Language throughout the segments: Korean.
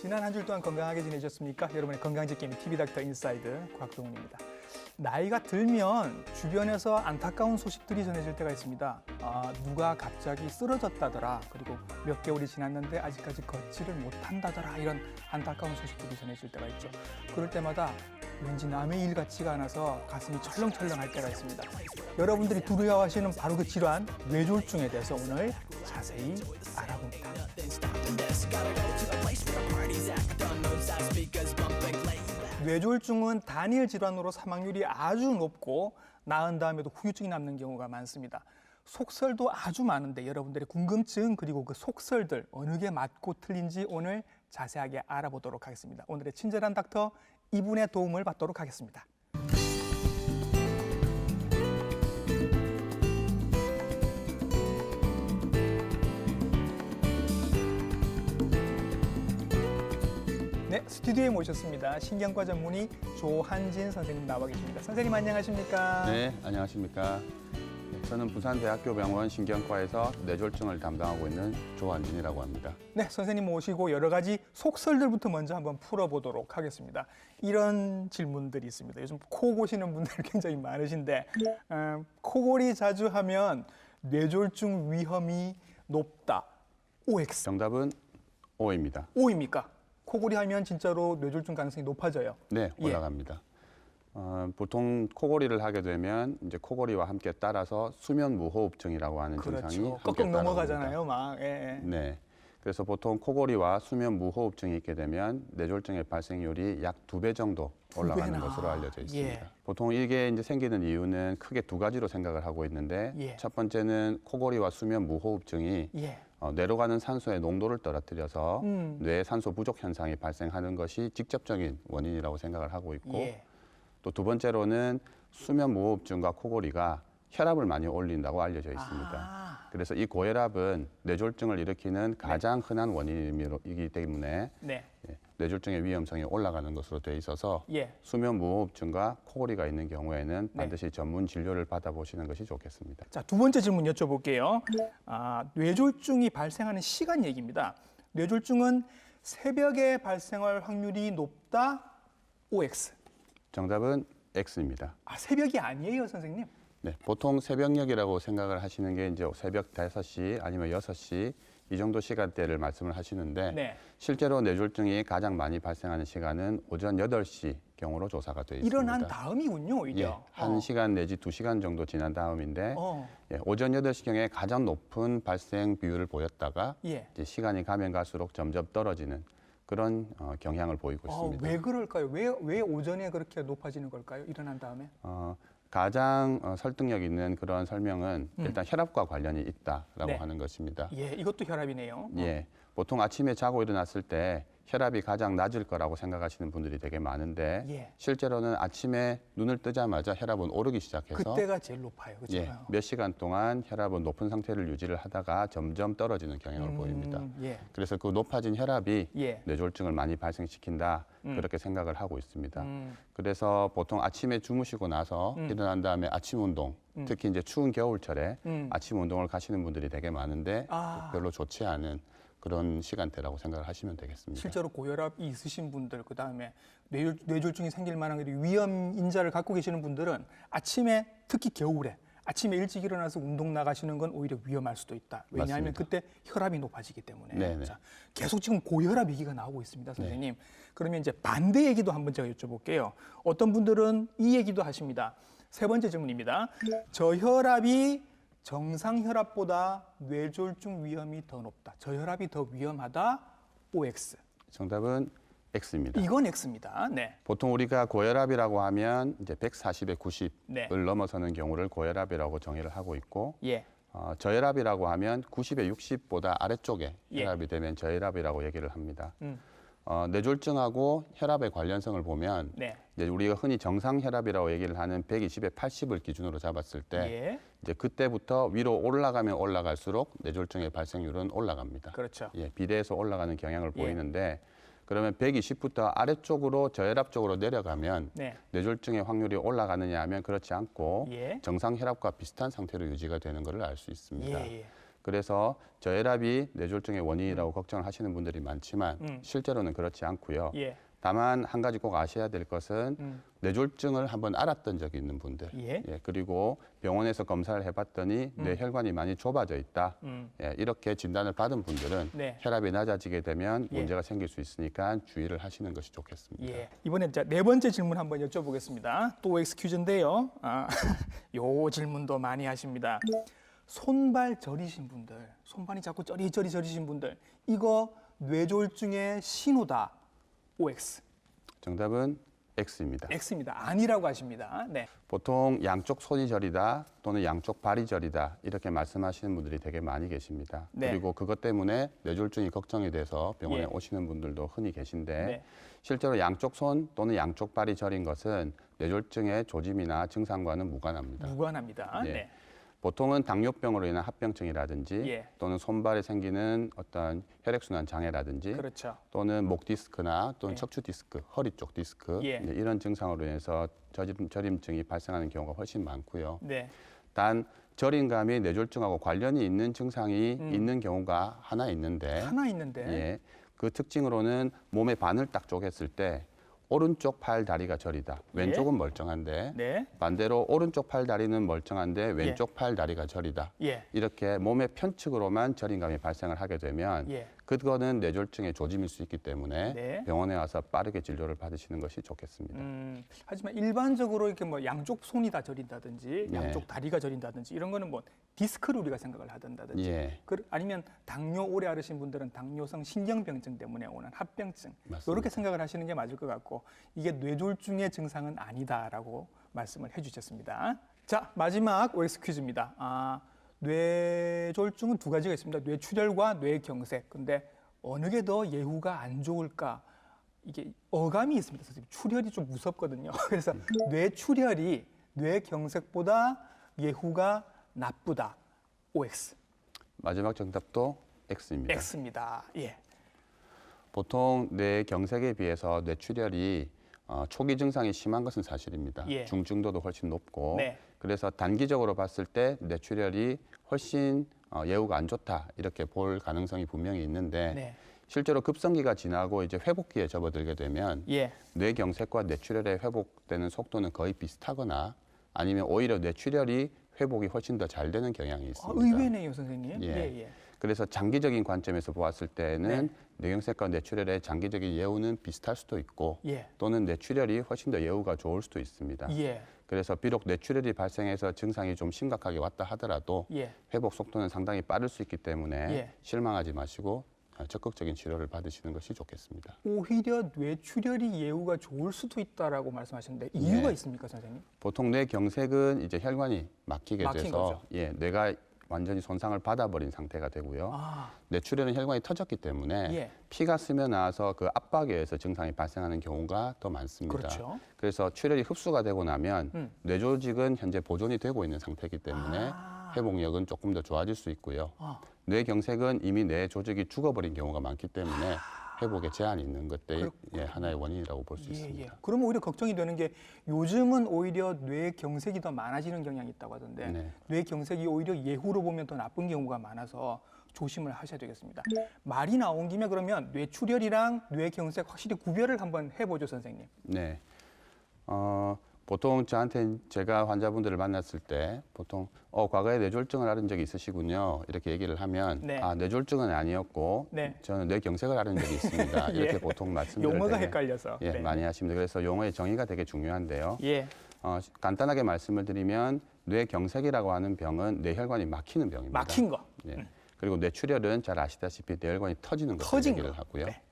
지난 한 주 동안 건강하게 지내셨습니까? 여러분의 건강지킴이 TV닥터 인사이드 곽동훈입니다. 나이가 들면 주변에서 안타까운 소식들이 전해질 때가 있습니다. 누가 갑자기 쓰러졌다더라. 그리고 몇 개월이 지났는데 아직까지 걷지를 못한다더라. 이런 안타까운 소식들이 전해질 때가 있죠. 그럴 때마다 왠지 남의 일 같지가 않아서 가슴이 철렁철렁할 때가 있습니다. 여러분들이 두려워하시는 바로 그 질환, 뇌졸중에 대해서 오늘 자세히 알아봅니다. 뇌졸중은 단일 질환으로 사망률이 아주 높고 나은 다음에도 후유증이 남는 경우가 많습니다. 속설도 아주 많은데 여러분들의 궁금증 그리고 그 속설들 어느 게 맞고 틀린지 오늘 자세하게 알아보도록 하겠습니다. 오늘의 친절한 닥터 이분의 도움을 받도록 하겠습니다. 네, 스튜디오에 모셨습니다. 신경과 전문의 조한진 선생님 나와 계십니다. 선생님 안녕하십니까? 네, 안녕하십니까. 저는 부산대학교병원 신경과에서 뇌졸중을 담당하고 있는 조한진이라고 합니다. 네, 선생님 모시고 여러 가지 속설들부터 먼저 한번 풀어보도록 하겠습니다. 이런 질문들이 있습니다. 요즘 코 고시는 분들 굉장히 많으신데 코골이 자주 하면 뇌졸중 위험이 높다. OX. 정답은 O입니다. O입니까? 코골이 하면 진짜로 뇌졸중 가능성이 높아져요. 네, 올라갑니다. 보통 코골이를 하게 되면 이제 코골이와 함께 따라서 수면 무호흡증이라고 하는 증상이 그렇죠. 함께 꺽꺽 넘어가잖아요, 따라옵니다. 막. 예. 네. 그래서 보통 코골이와 수면 무호흡증이 있게 되면 뇌졸중의 발생률이 약 2배 정도 올라가는 배나. 것으로 알려져 있습니다. 예. 보통 이게 이제 생기는 이유는 크게 두 가지로 생각을 하고 있는데 예. 첫 번째는 코골이와 수면 무호흡증이 예. 뇌로 가는 산소의 농도를 떨어뜨려서 뇌의 산소 부족 현상이 발생하는 것이 직접적인 원인이라고 생각을 하고 있고 예. 또 두 번째로는 수면 무호흡증과 코골이가 혈압을 많이 올린다고 알려져 있습니다. 그래서 이 고혈압은 뇌졸중을 일으키는 가장 흔한 원인이기 때문에 네. 뇌졸중의 위험성이 올라가는 것으로 돼 있어서 예. 수면 무호흡증과 코골이가 있는 경우에는 네. 반드시 전문 진료를 받아보시는 것이 좋겠습니다. 자, 두 번째 질문 여쭤볼게요. 뇌졸중이 발생하는 시간 얘기입니다. 뇌졸중은 새벽에 발생할 확률이 높다. OX. 정답은 X입니다. 새벽이 아니에요, 선생님? 네, 보통 새벽녘이라고 생각을 하시는 게 이제 새벽 5시 아니면 6시 이 정도 시간대를 말씀을 하시는데 네. 실제로 뇌졸중이 가장 많이 발생하는 시간은 오전 8시 경으로 조사가 되어 있습니다. 일어난 다음이군요, 오히려. 1시간 내지 2시간 정도 지난 다음인데 어. 오전 8시경에 가장 높은 발생 비율을 보였다가 예. 이제 시간이 가면 갈수록 점점 떨어지는 그런 경향을 보이고 있습니다. 왜 그럴까요? 왜 오전에 그렇게 높아지는 걸까요? 일어난 다음에? 가장 설득력 있는 그런 설명은 일단 혈압과 관련이 있다라고 네. 하는 것입니다. 예, 이것도 혈압이네요. 예, 보통 아침에 자고 일어났을 때 혈압이 가장 낮을 거라고 생각하시는 분들이 되게 많은데 예. 실제로는 아침에 눈을 뜨자마자 혈압은 오르기 시작해서 그때가 제일 높아요. 그렇죠? 예, 몇 시간 동안 혈압은 높은 상태를 유지를 하다가 점점 떨어지는 경향을 보입니다. 예. 그래서 그 높아진 혈압이 예. 뇌졸중을 많이 발생시킨다 그렇게 생각을 하고 있습니다. 그래서 보통 아침에 주무시고 나서 일어난 다음에 아침 운동, 특히 이제 추운 겨울철에 아침 운동을 가시는 분들이 되게 많은데 별로 좋지 않은 그런 시간대라고 생각을 하시면 되겠습니다. 실제로 고혈압이 있으신 분들, 그다음에 뇌졸중이 생길 만한 위험 인자를 갖고 계시는 분들은 아침에 특히 겨울에 아침에 일찍 일어나서 운동 나가시는 건 오히려 위험할 수도 있다. 왜냐하면 맞습니다. 그때 혈압이 높아지기 때문에. 네네. 자, 계속 지금 고혈압 얘기가 나오고 있습니다, 선생님. 그러면 이제 반대 얘기도 한번 제가 여쭤볼게요. 어떤 분들은 이 얘기도 하십니다. 세 번째 질문입니다. 저혈압이 정상 혈압보다 뇌졸중 위험이 더 높다. 저혈압이 더 위험하다. OX. 정답은 X입니다. 이건 X입니다. 네. 보통 우리가 고혈압이라고 하면 이제 140에 90을 네. 넘어서는 경우를 고혈압이라고 정의를 하고 있고 예. 저혈압이라고 하면 90에 60보다 아래쪽에 예. 혈압이 되면 저혈압이라고 얘기를 합니다. 뇌졸중하고 혈압의 관련성을 보면 네. 이제 우리가 흔히 정상 혈압이라고 얘기를 하는 120에 80을 기준으로 잡았을 때 예. 이제 그때부터 위로 올라가면 올라갈수록 뇌졸중의 발생률은 올라갑니다. 그렇죠. 예, 비례해서 올라가는 경향을 예. 보이는데 그러면 120부터 아래쪽으로 저혈압 쪽으로 내려가면 네. 뇌졸중의 확률이 올라가느냐 하면 그렇지 않고 예. 정상 혈압과 비슷한 상태로 유지가 되는 것을 알 수 있습니다. 예. 그래서 저혈압이 뇌졸중의 원인이라고 걱정을 하시는 분들이 많지만 실제로는 그렇지 않고요. 예. 다만 한 가지 꼭 아셔야 될 것은 뇌졸중을 한번 알았던 적이 있는 분들, 예. 그리고 병원에서 검사를 해봤더니 뇌혈관이 많이 좁아져 있다. 이렇게 진단을 받은 분들은 네. 혈압이 낮아지게 되면 예. 문제가 생길 수 있으니까 주의를 하시는 것이 좋겠습니다. 예. 이번에 네 번째 질문 한번 여쭤보겠습니다. 또 OX 퀴즈인데요. 요 질문도 많이 하십니다. 손발 저리신 분들, 손발이 자꾸 저리저리 저리신 분들, 이거 뇌졸중의 신호다. OX. 정답은 X입니다. X입니다. 아니라고 하십니다. 네. 보통 양쪽 손이 저리다 또는 양쪽 발이 저리다 이렇게 말씀하시는 분들이 되게 많이 계십니다. 네. 그리고 그것 때문에 뇌졸중이 걱정이 돼서 병원에 예. 오시는 분들도 흔히 계신데 네. 실제로 양쪽 손 또는 양쪽 발이 저린 것은 뇌졸중의 조짐이나 증상과는 무관합니다. 무관합니다. 예. 네. 보통은 당뇨병으로 인한 합병증이라든지 예. 또는 손발에 생기는 어떤 혈액순환 장애라든지 그렇죠. 또는 목 디스크나 또는 예. 척추 디스크, 허리 쪽 디스크 예. 이제 이런 증상으로 인해서 저림증이 발생하는 경우가 훨씬 많고요. 네. 단 저림감이 뇌졸중하고 관련이 있는 증상이 있는 경우가 하나 있는데 하나 있는데. 예, 그 특징으로는 몸의 반을 딱 쪼갰을 때 오른쪽 팔 다리가 저리다. 왼쪽은 멀쩡한데 네. 반대로 오른쪽 팔 다리는 멀쩡한데 왼쪽 팔 다리가 저리다. 예. 이렇게 몸의 편측으로만 저림감이 발생을 하게 되면 예. 그거는 뇌졸중의 조짐일 수 있기 때문에 네. 병원에 와서 빠르게 진료를 받으시는 것이 좋겠습니다. 하지만 일반적으로 이렇게 뭐 양쪽 손이 다 저린다든지 네. 양쪽 다리가 저린다든지 이런 거는 뭐 디스크를 우리가 생각을 하든다든지 예. 아니면 당뇨 오래 앓으신 분들은 당뇨성 신경병증 때문에 오는 합병증 맞습니다. 이렇게 생각을 하시는 게 맞을 것 같고 이게 뇌졸중의 증상은 아니다라고 말씀을 해주셨습니다. 자 마지막 OX 퀴즈입니다. 뇌졸중은 두 가지가 있습니다. 뇌출혈과 뇌경색. 근데 어느 게 더 예후가 안 좋을까? 이게 어감이 있습니다. 선생님. 출혈이 좀 무섭거든요. 그래서 뇌출혈이 뇌경색보다 예후가 나쁘다. OX. 마지막 정답도 X입니다. X입니다. 예. 보통 뇌경색에 비해서 뇌출혈이 초기 증상이 심한 것은 사실입니다. 예. 중증도도 훨씬 높고 네. 그래서 단기적으로 봤을 때 뇌출혈이 훨씬 예후가 안 좋다 이렇게 볼 가능성이 분명히 있는데 네. 실제로 급성기가 지나고 이제 회복기에 접어들게 되면 예. 뇌경색과 뇌출혈의 회복되는 속도는 거의 비슷하거나 아니면 오히려 뇌출혈이 회복이 훨씬 더 잘 되는 경향이 있습니다. 의외네요, 선생님. 예. 예. 그래서 장기적인 관점에서 보았을 때는 네. 뇌경색과 뇌출혈의 장기적인 예후는 비슷할 수도 있고 예. 또는 뇌출혈이 훨씬 더 예후가 좋을 수도 있습니다. 예. 그래서 비록 뇌출혈이 발생해서 증상이 좀 심각하게 왔다 하더라도 예. 회복 속도는 상당히 빠를 수 있기 때문에 예. 실망하지 마시고 적극적인 치료를 받으시는 것이 좋겠습니다. 오히려 뇌출혈이 예후가 좋을 수도 있다라고 말씀하셨는데 이유가 네. 있습니까, 선생님? 보통 뇌경색은 이제 혈관이 막히게 막힌 돼서 거죠. 뇌가 완전히 손상을 받아버린 상태가 되고요. 아, 뇌출혈은 혈관이 터졌기 때문에 예. 피가 스며나와서 그 압박에 의해서 증상이 발생하는 경우가 더 많습니다. 그렇죠. 그래서 출혈이 흡수가 되고 나면 음. 뇌조직은 현재 보존이 되고 있는 상태이기 때문에 회복력은 조금 더 좋아질 수 있고요. 뇌경색은 이미 뇌 조직이 죽어버린 경우가 많기 때문에 회복에 제한이 있는 것들이 하나의 원인이라고 볼 수 있습니다. 그러면 오히려 걱정이 되는 게 요즘은 오히려 뇌경색이 더 많아지는 경향이 있다고 하던데 네. 뇌경색이 오히려 예후로 보면 더 나쁜 경우가 많아서 조심을 하셔야 되겠습니다. 말이 나온 김에 그러면 뇌출혈이랑 뇌경색 확실히 구별을 한번 해보죠, 선생님. 네. 보통 저한테 제가 환자분들을 만났을 때 보통 과거에 뇌졸중을 앓은 적이 있으시군요. 이렇게 얘기를 하면 네. 뇌졸중은 아니었고 네. 저는 뇌경색을 앓은 적이 있습니다. 이렇게 예. 보통 말씀들을 용어가 되게, 헷갈려서. 예, 네. 많이 하십니다. 그래서 용어의 정의가 되게 중요한데요. 예. 간단하게 말씀을 드리면 뇌경색이라고 하는 병은 뇌혈관이 막히는 병입니다. 막힌 거. 예. 그리고 뇌출혈은 잘 아시다시피 뇌혈관이 터지는 것을 터진 얘기를 거. 하고요. 네.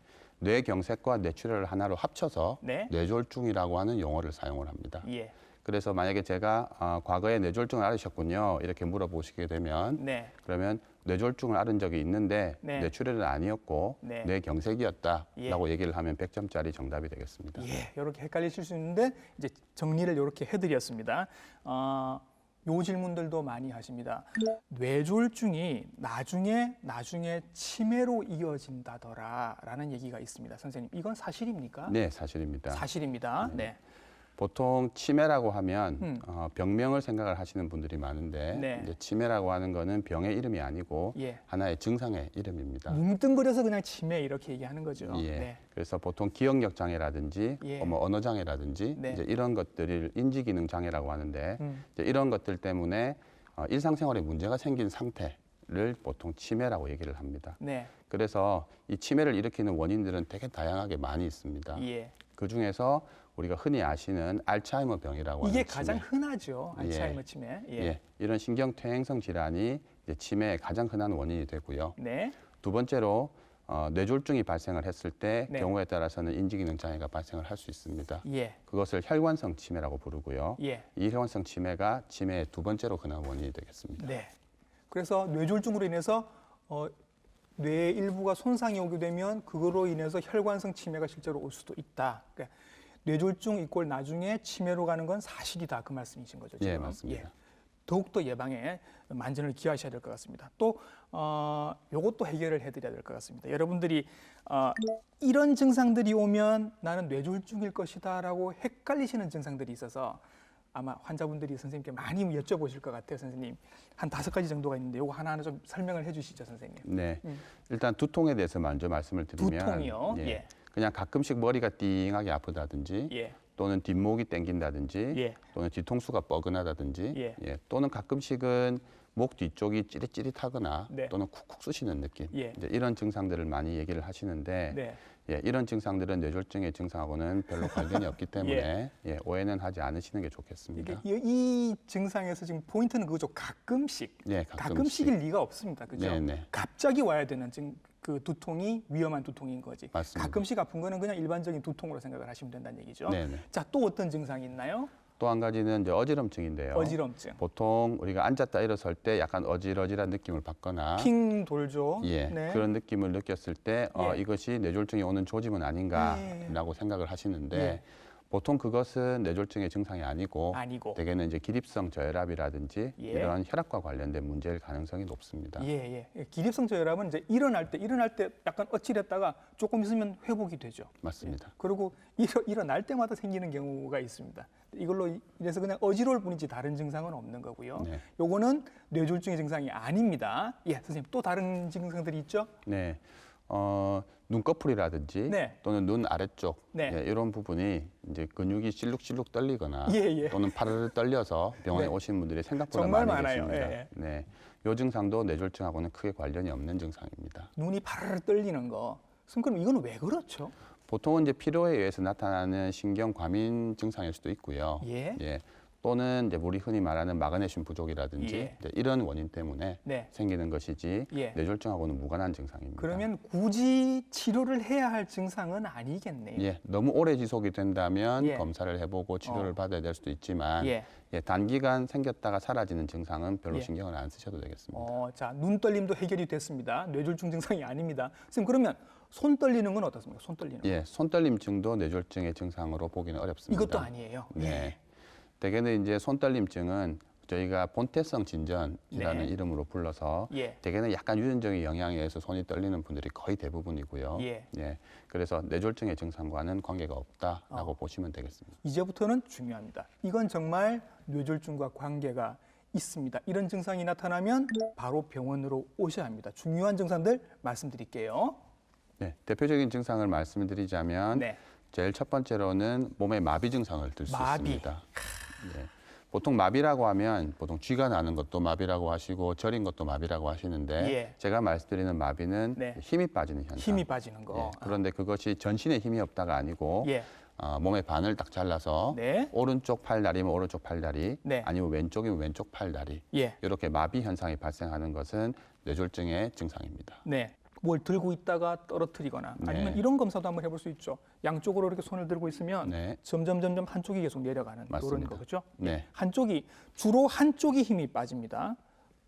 뇌경색과 뇌출혈을 하나로 합쳐서 네. 뇌졸중이라고 하는 용어를 사용을 합니다. 예. 그래서 만약에 제가 과거에 뇌졸중을 앓으셨군요 이렇게 물어보시게 되면 네. 그러면 뇌졸중을 앓은 적이 있는데 네. 뇌출혈은 아니었고 네. 뇌경색이었다라고 얘기를 하면 100점짜리 정답이 되겠습니다. 예, 이렇게 헷갈리실 수 있는데 이제 정리를 이렇게 해드렸습니다. 요 질문들도 많이 하십니다. 뇌졸중이 나중에 치매로 이어진다더라라는 얘기가 있습니다. 선생님, 이건 사실입니까? 네, 사실입니다. 사실입니다. 네. 보통 치매라고 하면 병명을 생각을 하시는 분들이 많은데 네. 이제 치매라고 하는 거는 병의 이름이 아니고 예. 하나의 증상의 이름입니다. 뭉뚱그려서 그냥 치매 이렇게 얘기하는 거죠. 예. 네. 그래서 보통 기억력 장애라든지 예. 뭐 언어 장애라든지 네. 이제 이런 것들을 인지 기능 장애라고 하는데 이제 이런 것들 때문에 일상생활에 문제가 생긴 상태를 보통 치매라고 얘기를 합니다. 네. 그래서 이 치매를 일으키는 원인들은 되게 다양하게 많이 있습니다. 예. 그 중에서 우리가 흔히 아시는 알츠하이머 병이라고 하는 이게 치매. 가장 흔하죠. 알츠하이머 치매. 예. 예, 이런 신경퇴행성 질환이 이제 치매의 가장 흔한 원인이 되고요. 네. 두 번째로 뇌졸중이 발생을 했을 때 네. 경우에 따라서는 인지기능 장애가 발생을 할 수 있습니다. 예. 그것을 혈관성 치매라고 부르고요. 예. 이 혈관성 치매가 치매의 두 번째로 흔한 원인이 되겠습니다. 네. 그래서 뇌졸중으로 인해서 뇌의 일부가 손상이 오게 되면 그거로 인해서 혈관성 치매가 실제로 올 수도 있다. 그러니까 뇌졸중 이꼴 나중에 치매로 가는 건 사실이다. 그 말씀이신 거죠. 지금. 예, 맞습니다. 더욱더 예방에 만전을 기하셔야 될 것 같습니다. 또 요것도 해결을 해드려야 될 것 같습니다. 여러분들이 이런 증상들이 오면 나는 뇌졸중일 것이다라고 헷갈리시는 증상들이 있어서 아마 환자분들이 선생님께 많이 여쭤보실 것 같아요, 선생님. 한 5가지 정도가 있는데 요거 하나하나 좀 설명을 해주시죠, 선생님. 네, 일단 두통에 대해서 먼저 말씀을 드리면 두통이요? 예. 그냥 가끔씩 머리가 띵하게 아프다든지 예. 또는 뒷목이 땡긴다든지 예. 또는 뒤통수가 뻐근하다든지 예. 또는 가끔씩은 목 뒤쪽이 찌릿찌릿하거나 네. 또는 쿡쿡 쑤시는 느낌 예. 이제 이런 증상들을 많이 얘기를 하시는데 네. 이런 증상들은 뇌졸중의 증상하고는 별로 관련이 없기 때문에 오해는 하지 않으시는 게 좋겠습니다. 이 증상에서 지금 포인트는 그거죠. 가끔씩. 네, 가끔씩일 리가 없습니다. 그죠? 네, 네. 갑자기 와야 되는 그 두통이 위험한 두통인 거지. 맞습니다. 가끔씩 아픈 거는 그냥 일반적인 두통으로 생각을 하시면 된다는 얘기죠. 네, 네. 자, 또 어떤 증상이 있나요? 또 한 가지는 이제 어지럼증인데요. 어지럼증. 보통 우리가 앉았다 일어설 때 약간 어질어질한 느낌을 받거나 핑 돌죠. 예, 네. 그런 느낌을 느꼈을 때 예. 이것이 뇌졸중이 오는 조짐은 아닌가라고 생각을 하시는데 예. 보통 그것은 뇌졸중의 증상이 아니고 대개는 이제 기립성 저혈압이라든지 예. 이런 혈압과 관련된 문제일 가능성이 높습니다. 예. 기립성 저혈압은 이제 일어날 때 약간 어찔했다가 조금 있으면 회복이 되죠. 맞습니다. 예. 그리고 일어날 때마다 생기는 경우가 있습니다. 이걸로 인해서 그냥 어지러울 뿐이지 다른 증상은 없는 거고요. 네. 요거는 뇌졸중의 증상이 아닙니다. 예, 선생님 또 다른 증상들이 있죠? 네. 눈꺼풀이라든지 네. 또는 눈 아래쪽 네. 이런 부분이 이제 근육이 실룩실룩 떨리거나 예. 또는 파르르 떨려서 병원에 네. 오신 분들이 생각보다 정말 많이 많아요. 계십니다. 예. 네. 이 증상도 뇌졸중하고는 크게 관련이 없는 증상입니다. 눈이 파르르 떨리는 거. 그럼 이거는 왜 그렇죠? 보통은 이제 피로에 의해서 나타나는 신경 과민 증상일 수도 있고요. 예. 또는 이제 우리 흔히 말하는 마그네슘 부족이라든지 예. 이제 이런 원인 때문에 네. 생기는 것이지 예. 뇌졸중하고는 무관한 증상입니다. 그러면 굳이 치료를 해야 할 증상은 아니겠네요. 예, 너무 오래 지속이 된다면 예. 검사를 해보고 치료를 받아야 될 수도 있지만 예. 단기간 생겼다가 사라지는 증상은 별로 예. 신경을 안 쓰셔도 되겠습니다. 자, 눈 떨림도 해결이 됐습니다. 뇌졸중 증상이 아닙니다. 선생님, 그러면 손 떨리는 건 어떻습니까? 손 떨리는 거. 예, 손떨림증도 뇌졸중의 증상으로 보기는 어렵습니다. 이것도 아니에요. 네. 대개는 이제 손떨림증은 저희가 본태성 진전이라는 네. 이름으로 불러서 예. 대개는 약간 유전적인 영향에 의해서 손이 떨리는 분들이 거의 대부분이고요. 예. 그래서 뇌졸중의 증상과는 관계가 없다라고 보시면 되겠습니다. 이제부터는 중요합니다. 이건 정말 뇌졸중과 관계가 있습니다. 이런 증상이 나타나면 바로 병원으로 오셔야 합니다. 중요한 증상들 말씀드릴게요. 네, 대표적인 증상을 말씀드리자면 네. 제일 첫 번째로는 몸에 마비 증상을 들 수 마비. 있습니다. 네. 보통 마비라고 하면 보통 쥐가 나는 것도 마비라고 하시고 저린 것도 마비라고 하시는데 예. 제가 말씀드리는 마비는 네. 힘이 빠지는 현상. 힘이 빠지는 거. 그런데 그것이 전신에 힘이 없다가 아니고 예. 몸의 반을 딱 잘라서 네. 오른쪽 팔다리면 오른쪽 팔다리 네. 아니면 왼쪽이면 왼쪽 팔다리 예. 이렇게 마비 현상이 발생하는 것은 뇌졸중의 증상입니다. 네. 뭘 들고 있다가 떨어뜨리거나 아니면 네. 이런 검사도 한번 해볼 수 있죠. 양쪽으로 이렇게 손을 들고 있으면 네. 점점 한쪽이 계속 내려가는 이런 맞습니다. 거죠. 네. 주로 한쪽이 힘이 빠집니다.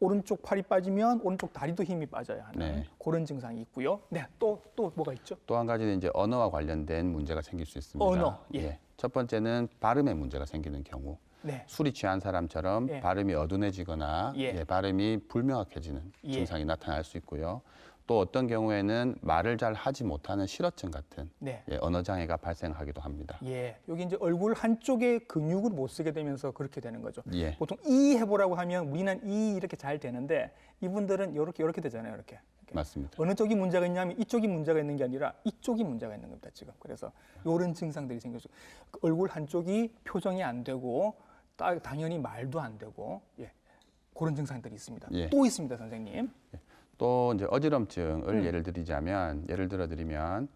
오른쪽 팔이 빠지면 오른쪽 다리도 힘이 빠져야 하는 네. 그런 증상이 있고요. 네, 또 뭐가 있죠? 또 한 가지는 이제 언어와 관련된 문제가 생길 수 있습니다. 언어, 예. 첫 번째는 발음에 문제가 생기는 경우. 네, 술이 취한 사람처럼 예. 발음이 어둔해지거나 예. 발음이 불명확해지는 예. 증상이 나타날 수 있고요. 또 어떤 경우에는 말을 잘 하지 못하는 실어증 같은 네. 언어 장애가 발생하기도 합니다. 예, 여기 이제 얼굴 한쪽에 근육을 못 쓰게 되면서 그렇게 되는 거죠. 예. 보통 이 해보라고 하면 우리는 이 이렇게 잘 되는데 이분들은 이렇게 되잖아요. 이렇게. 맞습니다. 어느 쪽이 문제가 있냐면 이쪽이 문제가 있는 게 아니라 이쪽이 문제가 있는 겁니다. 지금. 그래서 이런 증상들이 생겨서 얼굴 한쪽이 표정이 안 되고 당연히 말도 안 되고 예, 그런 증상들이 있습니다. 예. 또 있습니다, 선생님. 또 이제 어지럼증을 예를 들어드리면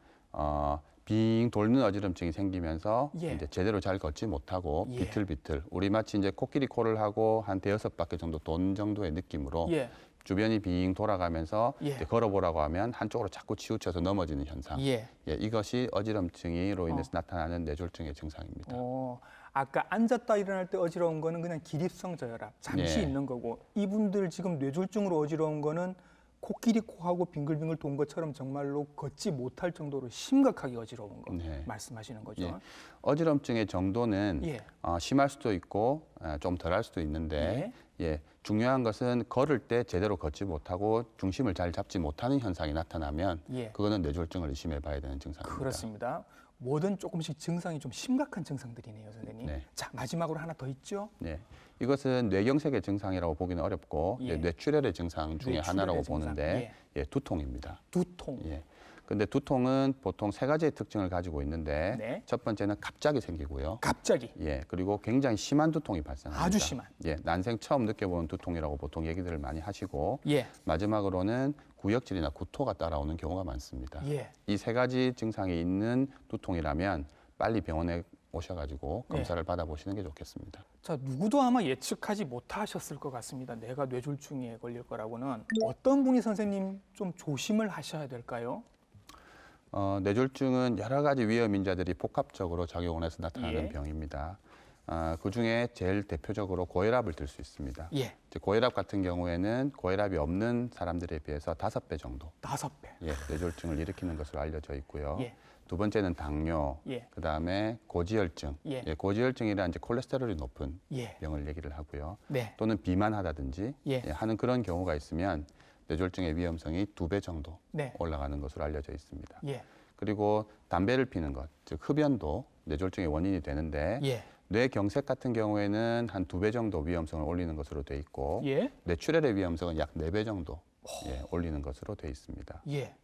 빙 돌는 어지럼증이 생기면서 예. 이제 제대로 잘 걷지 못하고 예. 비틀비틀 우리 마치 이제 코끼리 코를 하고 한 대여섯 바퀴 정도 돈 정도의 느낌으로 예. 주변이 빙 돌아가면서 예. 이제 걸어보라고 하면 한쪽으로 자꾸 치우쳐서 넘어지는 현상. 예. 예, 이것이 어지럼증으로 인해서 나타나는 뇌졸중의 증상입니다. 아까 앉았다 일어날 때 어지러운 거는 그냥 기립성 저혈압, 잠시 예. 있는 거고 이분들 지금 뇌졸중으로 어지러운 거는 코끼리 코하고 빙글빙글 돈 것처럼 정말로 걷지 못할 정도로 심각하게 어지러운 거 네. 말씀하시는 거죠. 예. 어지럼증의 정도는 예. 심할 수도 있고 좀 덜할 수도 있는데 중요한 것은 걸을 때 제대로 걷지 못하고 중심을 잘 잡지 못하는 현상이 나타나면 예. 그거는 뇌졸중을 의심해 봐야 되는 증상입니다. 그렇습니다. 뭐든 조금씩 증상이 좀 심각한 증상들이네요, 선생님. 네. 자, 마지막으로 하나 더 있죠. 네. 이것은 뇌경색의 증상이라고 보기는 어렵고 예. 뇌출혈의 증상 중에 뇌출혈의 하나라고 증상. 보는데 두통입니다. 두통. 예. 근데 두통은 보통 세 가지의 특징을 가지고 있는데 네. 첫 번째는 갑자기 생기고요. 갑자기 예, 그리고 굉장히 심한 두통이 발생합니다. 아주 심한. 예, 난생 처음 느껴보는 두통이라고 보통 얘기들을 많이 하시고 예. 마지막으로는 구역질이나 구토가 따라오는 경우가 많습니다. 예. 이 세 가지 증상이 있는 두통이라면 빨리 병원에 오셔가지고 검사를 받아보시는 게 좋겠습니다. 자, 누구도 아마 예측하지 못하셨을 것 같습니다. 내가 뇌졸중에 걸릴 거라고는. 어떤 분이 선생님 좀 조심을 하셔야 될까요? 뇌졸중은 여러 가지 위험 인자들이 복합적으로 작용을 해서 나타나는 예. 병입니다. 그 중에 제일 대표적으로 고혈압을 들 수 있습니다. 예. 고혈압 같은 경우에는 고혈압이 없는 사람들에 비해서 5배 정도 5배. 뇌졸중을 일으키는 것으로 알려져 있고요. 예. 두 번째는 당뇨, 예. 그다음에 고지혈증. 예. 고지혈증이란 이제 콜레스테롤이 높은 예. 병을 얘기를 하고요. 네. 또는 비만하다든지 예. 하는 그런 경우가 있으면 뇌졸중의 위험성이 2배 정도 네. 올라가는 것으로 알려져 있습니다. 예. 그리고 담배를 피는 것, 즉 흡연도 뇌졸중의 원인이 되는데 예. 뇌경색 같은 경우에는 한 2배 정도 위험성을 올리는 것으로 돼 있고 예. 뇌출혈의 위험성은 약 4배 정도 올리는 것으로 돼 있습니다. 예.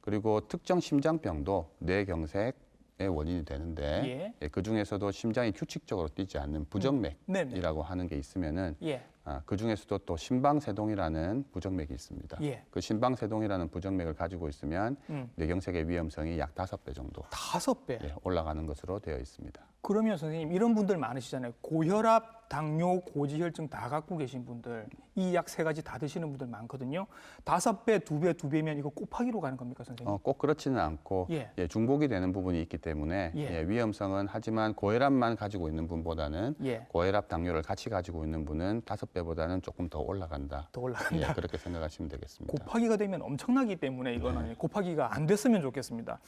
그리고 특정 심장병도 뇌경색의 원인이 되는데 그 중에서도 심장이 규칙적으로 뛰지 않는 부정맥이라고 하는 게 있으면은 예. 그 중에서도 또 심방세동이라는 부정맥이 있습니다. 예. 그 심방세동이라는 부정맥을 가지고 있으면 뇌경색의 위험성이 약 5배 정도 5배. 올라가는 것으로 되어 있습니다. 그러면 선생님 이런 분들 많으시잖아요. 고혈압, 당뇨, 고지혈증 다 갖고 계신 분들, 이 약 3가지 다 드시는 분들 많거든요. 5배, 2배, 2배면 이거 곱하기로 가는 겁니까, 선생님? 꼭 그렇지는 않고 중복이 되는 부분이 있기 때문에 위험성은 하지만 고혈압만 가지고 있는 분보다는 고혈압, 당뇨를 같이 가지고 있는 분은 5배보다는 조금 더 올라간다. 더 올라간다. 그렇게 생각하시면 되겠습니다. 곱하기가 되면 엄청나기 때문에 이거는 곱하기가 안 됐으면 좋겠습니다.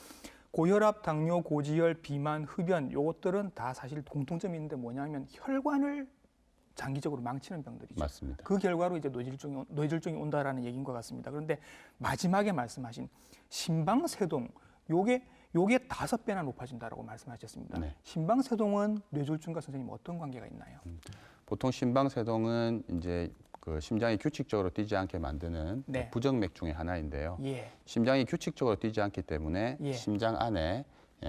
고혈압, 당뇨, 고지혈, 비만, 흡연 요것들은 다 사실 공통점이 있는데 뭐냐면 혈관을 장기적으로 망치는 병들이죠. 맞습니다. 그 결과로 이제 뇌졸중이 온다라는 얘기인 것 같습니다. 그런데 마지막에 말씀하신 심방세동 요게 5배나 높아진다라고 말씀하셨습니다. 네. 심방세동은 뇌졸중과 선생님 어떤 관계가 있나요? 보통 심방세동은 이제 그 심장이 규칙적으로 뛰지 않게 만드는 부정맥 중에 하나인데요. 심장이 규칙적으로 뛰지 않기 때문에 심장 안에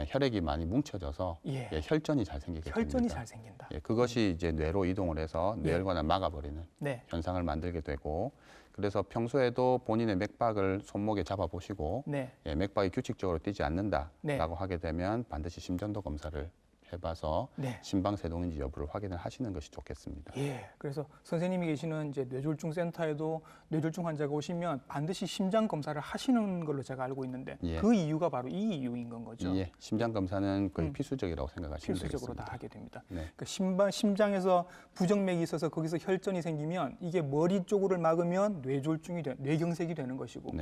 혈액이 많이 뭉쳐져서 혈전이 잘 생기게 됩니다. 혈전이 잘 생긴다. 그것이 이제 뇌로 이동을 해서 뇌혈관을 막아버리는 현상을 만들게 되고 그래서 평소에도 본인의 맥박을 손목에 잡아보시고 맥박이 규칙적으로 뛰지 않는다라고 하게 되면 반드시 심전도 검사를 해봐서 심방세동인지 여부를 확인을 하시는 것이 좋겠습니다. 그래서 선생님이 계시는 이제 뇌졸중 센터에도 뇌졸중 환자가 오시면 반드시 심장 검사를 하시는 걸로 제가 알고 있는데 그 이유가 바로 이 이유인 건 거죠. 심장 검사는 거의 필수적이라고 생각하시면 필수적으로 되겠습니다. 다 하게 됩니다. 그러니까 심장에서 부정맥이 있어서 거기서 혈전이 생기면 이게 머리 쪽을 막으면 뇌경색이 되는 것이고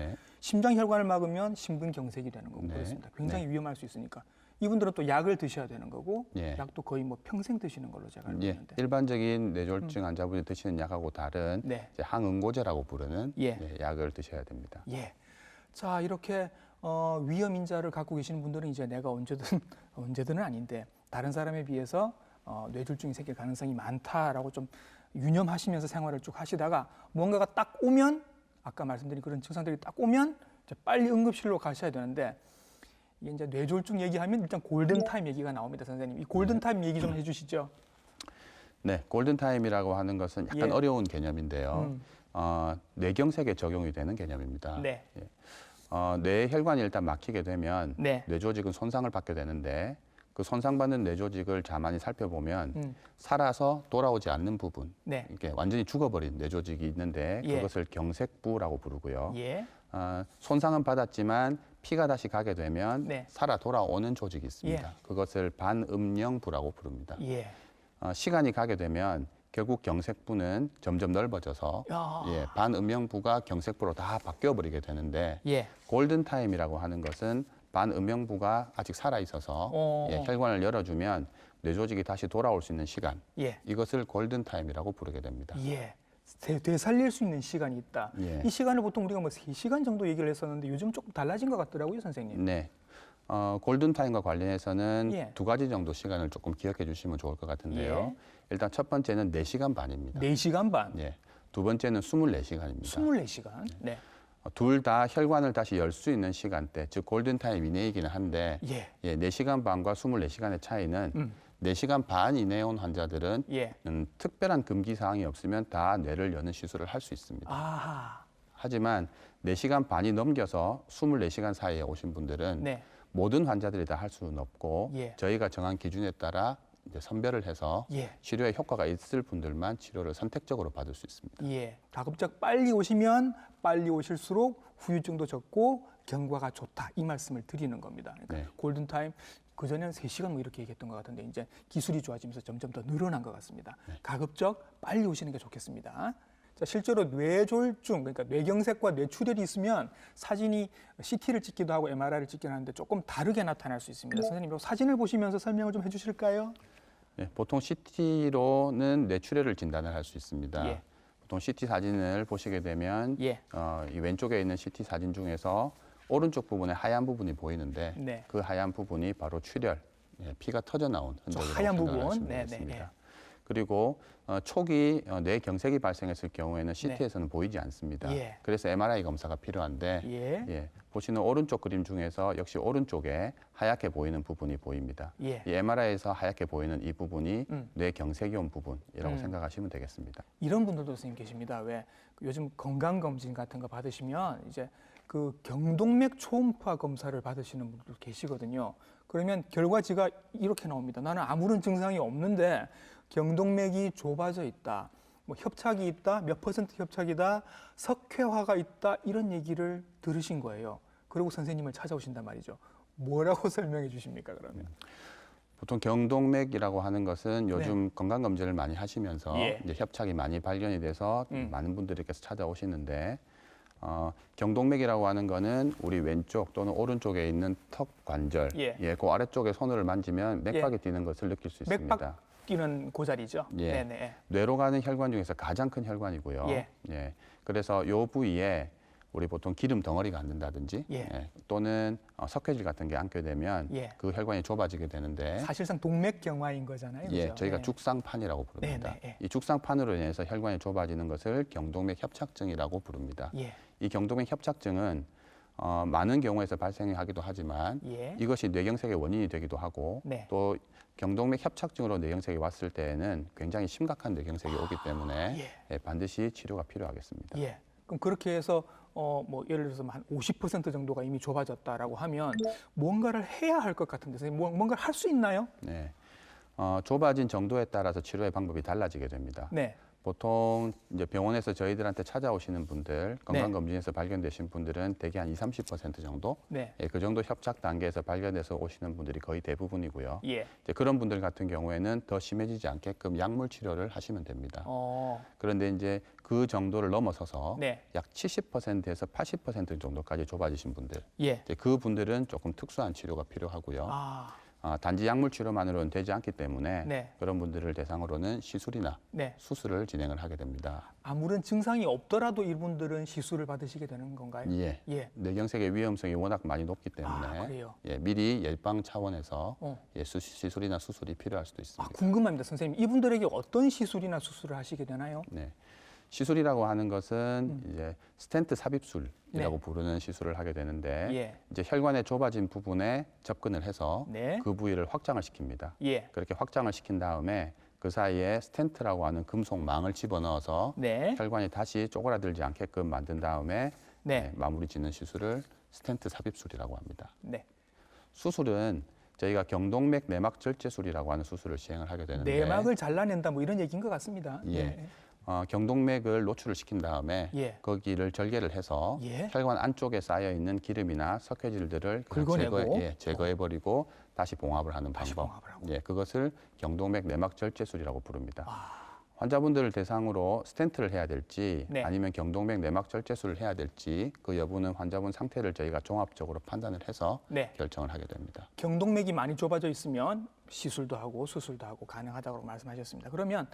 심장 혈관을 막으면 심근경색이 되는 거고 그렇습니다. 굉장히 위험할 수 있으니까. 이분들은 또 약을 드셔야 되는 거고 약도 거의 뭐 평생 드시는 걸로 제가 알고 있는데 일반적인 뇌졸중 환자분이 드시는 약하고 다른 이제 항응고제라고 부르는 약을 드셔야 됩니다. 자, 이렇게 위험 인자를 갖고 계시는 분들은 이제 내가 언제든은 아닌데 다른 사람에 비해서 뇌졸중이 생길 가능성이 많다라고 좀 유념하시면서 생활을 쭉 하시다가 뭔가가 딱 오면 아까 말씀드린 그런 증상들이 딱 오면 이제 빨리 응급실로 가셔야 되는데 이게 이제 뇌졸중 얘기하면 일단 골든타임 얘기가 나옵니다, 선생님. 이 골든타임 얘기 좀 해주시죠. 네, 골든타임이라고 하는 것은 약간 예. 어려운 개념인데요. 뇌경색에 적용이 되는 개념입니다. 네. 예. 뇌 혈관이 일단 막히게 되면 네. 뇌조직은 손상을 받게 되는데 그 손상받는 뇌조직을 가만히 살펴보면 살아서 돌아오지 않는 부분, 네. 이렇게 완전히 죽어버린 뇌조직이 있는데 예. 그것을 경색부라고 부르고요. 예. 손상은 받았지만 피가 다시 가게 되면 네. 살아 돌아오는 조직이 있습니다. 예. 그것을 반음영부라고 부릅니다. 예. 시간이 가게 되면 결국 경색부는 점점 넓어져서 야. 예, 반음영부가 경색부로 다 바뀌어버리게 되는데 예. 골든타임이라고 하는 것은 반음영부가 아직 살아있어서 예, 혈관을 열어주면 뇌조직이 다시 돌아올 수 있는 시간, 예. 이것을 골든타임이라고 부르게 되니다. 예. 되살릴 수 있는 시간이 있다. 예. 이 시간을 보통 우리가 뭐 3시간 정도 얘기를 했었는데 요즘 조금 달라진 것 같더라고요, 선생님. 네. 골든타임과 관련해서는 예. 2가지 정도 시간을 조금 기억해 주시면 좋을 것 같은데요. 예. 일단 첫 번째는 4시간 반입니다. 4시간 반. 예. 두 번째는 24시간입니다. 24시간. 네. 둘 다 혈관을 다시 열 수 있는 시간대, 즉 골든타임 이내이기는 한데 예. 예, 4시간 반과 24시간의 차이는 4시간 반 이내에 온 환자들은 예. 특별한 금기 사항이 없으면 다 뇌를 여는 시술을 할 수 있습니다. 아하. 하지만 4시간 반이 넘겨서 24시간 사이에 오신 분들은 네. 모든 환자들이 다 할 수는 없고 예. 저희가 정한 기준에 따라 이제 선별을 해서 예. 치료에 효과가 있을 분들만 치료를 선택적으로 받을 수 있습니다. 예. 가급적 빨리 오시면 빨리 오실수록 후유증도 적고 경과가 좋다. 이 말씀을 드리는 겁니다. 그러니까 네. 골든타임 그전에는 3시간 뭐 이렇게 얘기했던 것 같은데 이제 기술이 좋아지면서 점점 더 늘어난 것 같습니다. 네. 가급적 빨리 오시는 게 좋겠습니다. 자, 실제로 뇌졸중, 그러니까 뇌경색과 뇌출혈이 있으면 사진이 CT를 찍기도 하고 MRI를 찍기도 하는데 조금 다르게 나타날 수 있습니다. 선생님, 이 사진을 보시면서 설명을 좀 해주실까요? 네, 보통 CT로는 뇌출혈을 진단을 할 수 있습니다. 예. 보통 CT 사진을 보시게 되면 예. 이 왼쪽에 있는 CT 사진 중에서 오른쪽 부분에 하얀 부분이 보이는데 네. 그 하얀 부분이 바로 출혈, 예, 피가 터져 나온 흔적이라고 하얀 부분. 생각하시면 네, 되겠습니다. 네, 네. 그리고 초기 뇌경색이 발생했을 경우에는 CT에서는 보이지 않습니다. 예. 그래서 MRI 검사가 필요한데 예. 예, 보시는 오른쪽 그림 중에서 역시 오른쪽에 하얗게 보이는 부분이 보입니다. 예. 이 MRI에서 하얗게 보이는 이 부분이 뇌경색이 온 부분이라고 생각하시면 되겠습니다. 이런 분들도 선생님 계십니다. 왜 요즘 건강검진 같은 거 받으시면 이제 그 경동맥 초음파 검사를 받으시는 분들 계시거든요. 그러면 결과지가 이렇게 나옵니다. 나는 아무런 증상이 없는데 경동맥이 좁아져 있다. 뭐 협착이 있다. 몇 퍼센트 협착이다. 석회화가 있다. 이런 얘기를 들으신 거예요. 그리고 선생님을 찾아오신단 말이죠. 뭐라고 설명해 주십니까, 그러면? 보통 경동맥이라고 하는 것은 요즘 건강검진을 많이 하시면서 예. 이제 협착이 많이 발견이 돼서 많은 분들께서 찾아오시는데 경동맥이라고 하는 거는 우리 왼쪽 또는 오른쪽에 있는 턱 관절, 예. 그 아래쪽에 손을 만지면 맥박이 예. 뛰는 것을 느낄 수 있습니다. 맥박 뛰는 고자리죠. 예. 네네. 뇌로 가는 혈관 중에서 가장 큰 혈관이고요. 예. 그래서 이 부위에 우리 보통 기름 덩어리가 앉는다든지 예. 또는 석회질 같은 게 앉게 되면 예. 그 혈관이 좁아지게 되는데 사실상 동맥경화인 거잖아요. 예, 그죠? 저희가 네. 죽상판이라고 부릅니다. 네, 네, 네. 이 죽상판으로 인해서 혈관이 좁아지는 것을 경동맥 협착증이라고 부릅니다. 예. 이 경동맥 협착증은 많은 경우에서 발생하기도 하지만 예. 이것이 뇌경색의 원인이 되기도 하고 네. 또 경동맥 협착증으로 뇌경색이 왔을 때에는 굉장히 심각한 뇌경색이 오기 때문에 예. 반드시 치료가 필요하겠습니다. 예. 그럼 그렇게 해서 뭐 예를 들어서 한 50% 정도가 이미 좁아졌다라고 하면 뭔가를 해야 할 것 같은데 선생님 뭔가를 할 수 있나요? 네. 좁아진 정도에 따라서 치료의 방법이 달라지게 됩니다. 네. 보통 이제 병원에서 저희들한테 찾아오시는 분들, 건강검진에서 발견되신 분들은 대개 한 20-30% 정도, 네. 예, 그 정도 협착 단계에서 발견돼서 오시는 분들이 거의 대부분이고요. 예. 이제 그런 분들 같은 경우에는 더 심해지지 않게끔 약물 치료를 하시면 됩니다. 그런데 이제 그 정도를 넘어서서 네. 약 70%에서 80% 정도까지 좁아지신 분들, 예. 이제 그 분들은 조금 특수한 치료가 필요하고요. 단지 약물 치료만으로는 되지 않기 때문에 네. 그런 분들을 대상으로는 시술이나 네. 수술을 진행을 하게 됩니다. 아무런 증상이 없더라도 이분들은 시술을 받으시게 되는 건가요? 예. 예. 뇌경색의 위험성이 워낙 많이 높기 때문에 그래요? 예, 미리 예방 차원에서 어. 예, 시술이나 수술이 필요할 수도 아, 있습니다. 궁금합니다, 선생님. 이분들에게 어떤 시술이나 수술을 하시게 되나요? 네. 시술이라고 하는 것은 이제 스텐트 삽입술이라고 네. 부르는 시술을 하게 되는데 예. 이제 혈관의 좁아진 부분에 접근을 해서 네. 그 부위를 확장을 시킵니다. 예. 그렇게 확장을 시킨 다음에 그 사이에 스텐트라고 하는 금속 망을 집어넣어서 네. 혈관이 다시 쪼그라들지 않게끔 만든 다음에 네. 마무리 짓는 시술을 스텐트 삽입술이라고 합니다. 네. 수술은 저희가 경동맥 내막 절제술이라고 하는 수술을 시행을 하게 되는데 내막을 잘라낸다 뭐 이런 얘기인 것 같습니다. 예. 경동맥을 노출을 시킨 다음에 예. 거기를 절개를 해서 예. 혈관 안쪽에 쌓여 있는 기름이나 석회질들을 긁어내고. 제거해버리고 다시 봉합을 하는 다시 방법. 봉합을 하고. 예, 그것을 경동맥 내막 절제술이라고 부릅니다. 아. 환자분들을 대상으로 스텐트를 해야 될지 네. 아니면 경동맥 내막 절제술을 해야 될지 그 여부는 환자분 상태를 저희가 종합적으로 판단을 해서 네. 결정을 하게 됩니다. 경동맥이 많이 좁아져 있으면 시술도 하고 수술도 하고 가능하다고 말씀하셨습니다. 그러면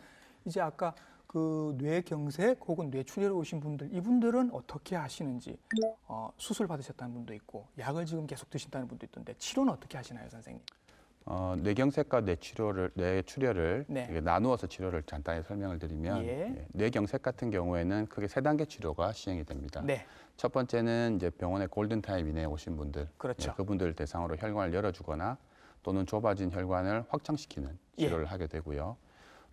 이제 아까 그 뇌경색 혹은 뇌출혈에 오신 분들 이분들은 어떻게 하시는지 수술 받으셨다는 분도 있고 약을 지금 계속 드신다는 분도 있던데 치료는 어떻게 하시나요, 선생님? 뇌경색과 뇌출혈을 네. 이게 나누어서 치료를 간단히 설명을 드리면 예. 뇌경색 같은 경우에는 크게 세 단계 치료가 시행이 됩니다. 네. 첫 번째는 이제 병원에 골든타임 이내에 오신 분들, 그렇죠. 그분들 대상으로 혈관을 열어주거나 또는 좁아진 혈관을 확장시키는 예. 치료를 하게 되고요.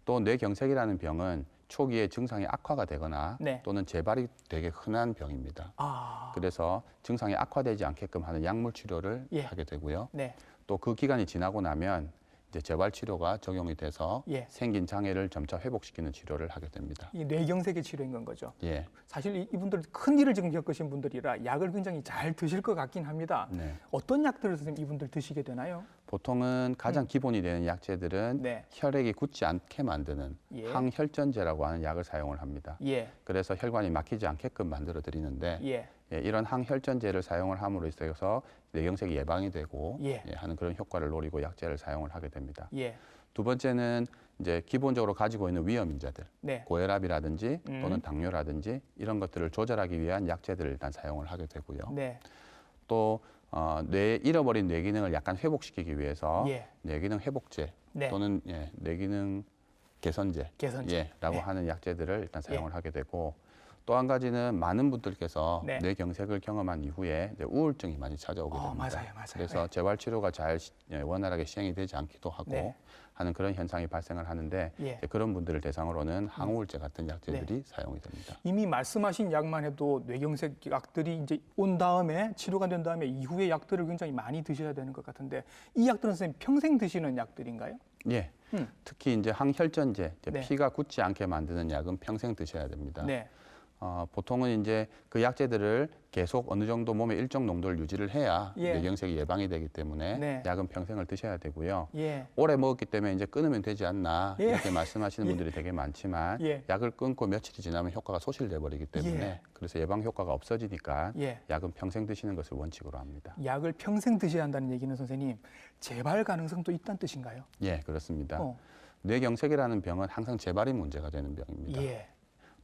또 뇌경색이라는 병은 초기에 증상이 악화가 되거나 네. 또는 재발이 되게 흔한 병입니다. 아. 그래서 증상이 악화되지 않게끔 하는 약물 치료를 예. 하게 되고요. 네. 또 그 기간이 지나고 나면 이제 재발 치료가 적용이 돼서 예. 생긴 장애를 점차 회복시키는 치료를 하게 됩니다. 이 뇌경색의 치료인 건 거죠. 예. 사실 이분들 큰 일을 지금 겪으신 분들이라 약을 굉장히 잘 드실 것 같긴 합니다. 네. 어떤 약들을 선생님 이분들 드시게 되나요? 보통은 가장 기본이 되는 약제들은 네. 혈액이 굳지 않게 만드는 예. 항혈전제라고 하는 약을 사용을 합니다. 예. 그래서 혈관이 막히지 않게끔 만들어 드리는데 예. 이런 항혈전제를 사용을 함으로 있어서 뇌경색이 예방이 되고 예. 하는 그런 효과를 노리고 약제를 사용을 하게 됩니다. 예. 두 번째는 이제 기본적으로 가지고 있는 위험인자들, 네. 고혈압이라든지 또는 당뇨라든지 이런 것들을 조절하기 위한 약제들을 일단 사용을 하게 되고요. 네. 또 잃어버린 뇌 기능을 약간 회복시키기 위해서 예. 뇌 기능 회복제 네. 또는 뇌 기능 개선제, 개선제. 라고 네. 하는 약제들을 일단 사용을 하게 되고 또 한 가지는 많은 분들께서 네. 뇌경색을 경험한 이후에 이제 우울증이 많이 찾아오게 됩니다. 맞아요. 그래서 재활 치료가 잘 원활하게 시행이 되지 않기도 하고 네. 하는 그런 현상이 발생을 하는데 예. 이제 그런 분들을 대상으로는 항우울제 같은 약제들이 사용이 됩니다. 이미 말씀하신 약만 해도 뇌경색 약들이 이제 온 다음에 치료가 된 다음에 이후에 약들을 굉장히 많이 드셔야 되는 것 같은데 이 약들은 선생님 평생 드시는 약들인가요? 예. 음. 특히 이제 항혈전제, 이제 네. 피가 굳지 않게 만드는 약은 평생 드셔야 됩니다. 네. 보통은 이제 그 약제들을 계속 어느 정도 몸에 일정 농도를 유지를 해야 예. 뇌경색이 예방이 되기 때문에 네. 약은 평생을 드셔야 되고요. 예. 오래 먹었기 때문에 이제 끊으면 되지 않나 예. 이렇게 말씀하시는 예. 분들이 되게 많지만 예. 약을 끊고 며칠이 지나면 효과가 소실돼 버리기 때문에 예. 그래서 예방 효과가 없어지니까 예. 약은 평생 드시는 것을 원칙으로 합니다. 약을 평생 드셔야 한다는 얘기는 선생님 재발 가능성도 있다는 뜻인가요? 예, 그렇습니다. 어. 뇌경색이라는 병은 항상 재발이 문제가 되는 병입니다. 예.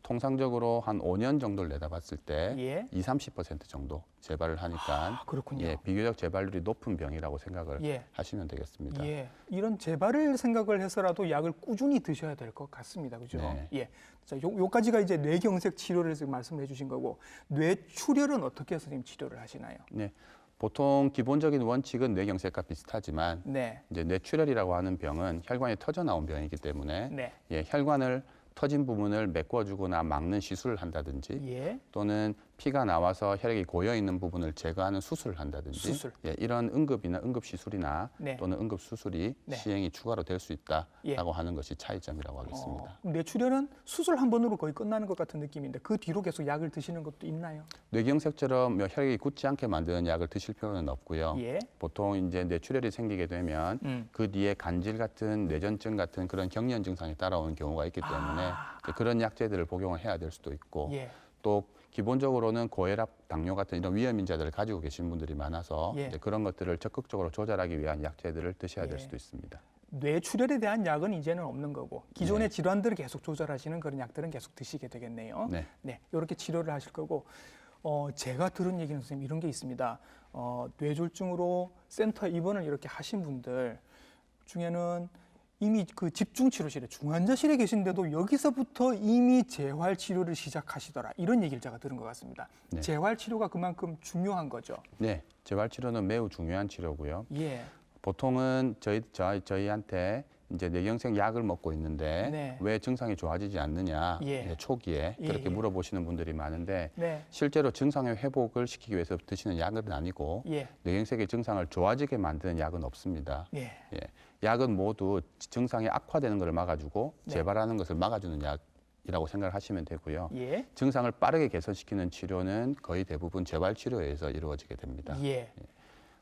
통상적으로 한 5년 정도를 내다봤을 때 예. 20-30% 정도 재발을 하니까 그렇군요. 비교적 재발률이 높은 병이라고 생각을 예. 하시면 되겠습니다. 예. 이런 재발을 생각을 해서라도 약을 꾸준히 드셔야 될 것 같습니다. 그죠? 네. 예. 자, 요까지가 이제 뇌경색 치료를 지금 말씀을 해 주신 거고 뇌출혈은 어떻게 선생님 치료를 하시나요? 네. 보통 기본적인 원칙은 뇌경색과 비슷하지만 네. 이제 뇌출혈이라고 하는 병은 혈관이 터져 나온 병이기 때문에 네. 혈관을 터진 부분을 메꿔주거나 막는 시술을 한다든지 예. 또는 피가 나와서 혈액이 고여 있는 부분을 제거하는 수술을 한다든지 수술. 이런 응급 시술이나 네. 또는 응급 수술이 네. 시행이 추가로 될 수 있다라고 예. 하는 것이 차이점이라고 하겠습니다. 뇌출혈은 수술 한 번으로 거의 끝나는 것 같은 느낌인데 그 뒤로 계속 약을 드시는 것도 있나요? 뇌경색처럼 혈액이 굳지 않게 만드는 약을 드실 필요는 없고요. 예. 보통 이제 뇌출혈이 생기게 되면 그 뒤에 간질 같은 뇌전증 같은 그런 경련 증상이 따라오는 경우가 있기 때문에 이제 그런 약제들을 복용을 해야 될 수도 있고 예. 또 기본적으로는 고혈압, 당뇨 같은 이런 위험 인자들을 가지고 계신 분들이 많아서 예. 이제 그런 것들을 적극적으로 조절하기 위한 약제들을 드셔야 될 예. 수도 있습니다. 뇌출혈에 대한 약은 이제는 없는 거고 기존의 네. 질환들을 계속 조절하시는 그런 약들은 계속 드시게 되겠네요. 네. 네, 이렇게 치료를 하실 거고 제가 들은 얘기는 선생님 이런 게 있습니다. 뇌졸중으로 센터 입원을 이렇게 하신 분들 중에는 이미 그 집중치료실에 중환자실에 계신데도 여기서부터 이미 재활치료를 시작하시더라 이런 얘기를 제가 들은 것 같습니다. 네. 재활치료가 그만큼 중요한 거죠. 네, 재활치료는 매우 중요한 치료고요. 예, 보통은 저희한테 이제 뇌경색 약을 먹고 있는데 네. 왜 증상이 좋아지지 않느냐 예. 이제 초기에 예, 그렇게 예. 물어보시는 분들이 많은데 네, 실제로 증상의 회복을 시키기 위해서 드시는 약은 아니고 예, 뇌경색의 증상을 좋아지게 만드는 약은 없습니다. 예, 예. 약은 모두 증상이 악화되는 것을 막아주고 네. 재발하는 것을 막아주는 약이라고 생각을 하시면 되고요. 예, 증상을 빠르게 개선시키는 치료는 거의 대부분 재활치료에서 이루어지게 됩니다. 예,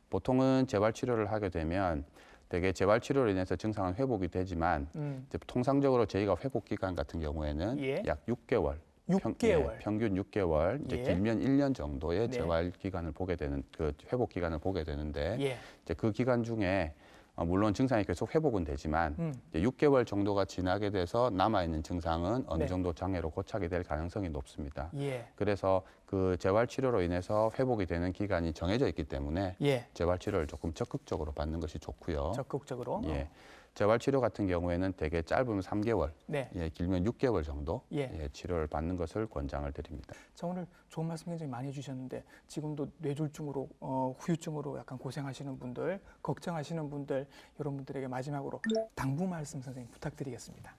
보통은 재활치료를 하게 되면 대개 재활치료로 인해서 증상은 회복이 되지만 이제 통상적으로 저희가 회복 기간 같은 경우에는 예. 약 6개월, 6개월. 평균 6개월, 이제 예. 길면 1년 정도의 네. 재활 기간을 보게 되는 그 회복 기간을 보게 되는데 예, 이제 그 기간 중에 물론 증상이 계속 회복은 되지만 이제 6개월 정도가 지나게 돼서 남아 있는 증상은 어느 네. 정도 장애로 고착이 될 가능성이 높습니다. 예, 그래서 그 재활 치료로 인해서 회복이 되는 기간이 정해져 있기 때문에 예, 재활 치료를 조금 적극적으로 받는 것이 좋고요. 적극적으로. 예. 재활 치료 같은 경우에는 대개 짧으면 3개월, 네, 예, 길면 6개월 정도 예. 치료를 받는 것을 권장을 드립니다. 자, 오늘 좋은 말씀 굉장히 많이 해주셨는데 지금도 뇌졸중으로 후유증으로 약간 고생하시는 분들, 걱정하시는 분들 이런 분들에게 마지막으로 당부 말씀 선생님 부탁드리겠습니다.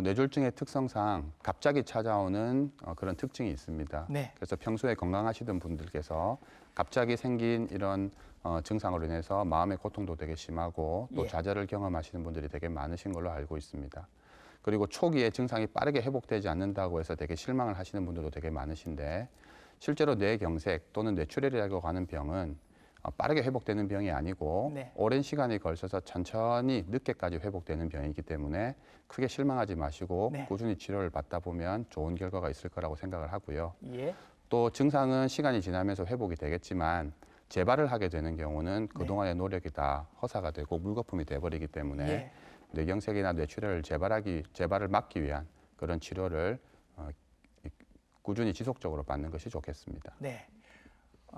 뇌졸중의 특성상 갑자기 찾아오는 그런 특징이 있습니다. 네. 그래서 평소에 건강하시던 분들께서 갑자기 생긴 이런 증상으로 인해서 마음의 고통도 되게 심하고 또 예. 좌절을 경험하시는 분들이 되게 많으신 걸로 알고 있습니다. 그리고 초기에 증상이 빠르게 회복되지 않는다고 해서 되게 실망을 하시는 분들도 되게 많으신데 실제로 뇌경색 또는 뇌출혈이라고 하는 병은 빠르게 회복되는 병이 아니고 네. 오랜 시간이 걸쳐서 천천히 늦게까지 회복되는 병이기 때문에 크게 실망하지 마시고 네. 꾸준히 치료를 받다 보면 좋은 결과가 있을 거라고 생각을 하고요. 예, 또 증상은 시간이 지나면서 회복이 되겠지만 재발을 하게 되는 경우는 그동안의 노력이 다 허사가 되고 물거품이 돼버리기 때문에 예. 뇌경색이나 뇌출혈을 재발을 막기 위한 그런 치료를 꾸준히 지속적으로 받는 것이 좋겠습니다. 네.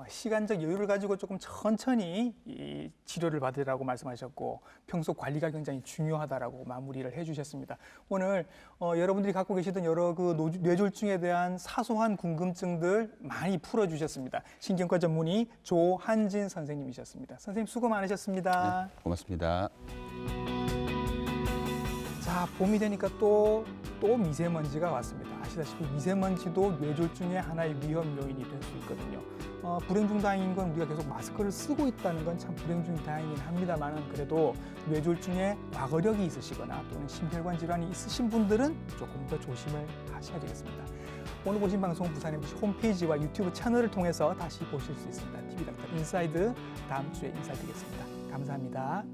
시간적 여유를 가지고 조금 천천히 이 치료를 받으라고 말씀하셨고 평소 관리가 굉장히 중요하다라고 마무리를 해주셨습니다. 오늘 여러분들이 갖고 계시던 여러 그 뇌졸중에 대한 사소한 궁금증들 많이 풀어주셨습니다. 신경과 전문의 조한진 선생님이셨습니다. 선생님 수고 많으셨습니다. 네, 고맙습니다. 자, 봄이 되니까 또 미세먼지가 왔습니다. 아시다시피 미세먼지도 뇌졸중의 하나의 위험 요인이 될 수 있거든요. 불행 중 다행인 건 우리가 계속 마스크를 쓰고 있다는 건 참 불행 중 다행이긴 합니다만 그래도 뇌졸중에 과거력이 있으시거나 또는 심혈관 질환이 있으신 분들은 조금 더 조심을 하셔야 되겠습니다. 오늘 보신 방송 부산 MBC 홈페이지와 유튜브 채널을 통해서 다시 보실 수 있습니다. TV닥터 인사이드 다음 주에 인사드리겠습니다. 감사합니다.